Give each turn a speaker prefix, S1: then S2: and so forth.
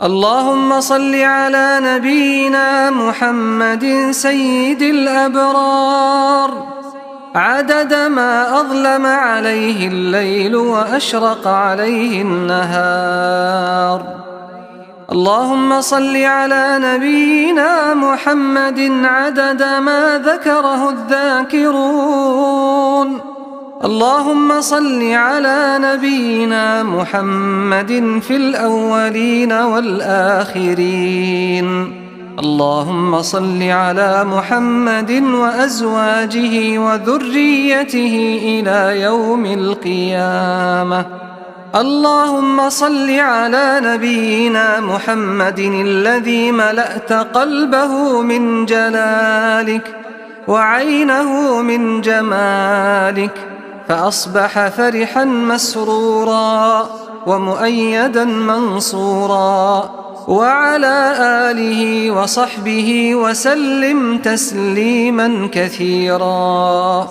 S1: اللهم صل على نبينا محمد سيد الأبرار عدد ما أظلم عليه الليل وأشرق عليه النهار. اللهم صل على نبينا محمد عدد ما ذكره الذاكرون. اللهم صل على نبينا محمد في الأولين والآخرين. اللهم صل على محمد وأزواجه وذريته إلى يوم القيامة. اللهم صل على نبينا محمد الذي ملأت قلبه من جلالك وعينه من جمالك، فأصبح فرحا مسرورا ومؤيدا منصورا، وعلى آله وصحبه وسلم تسليما كثيرا.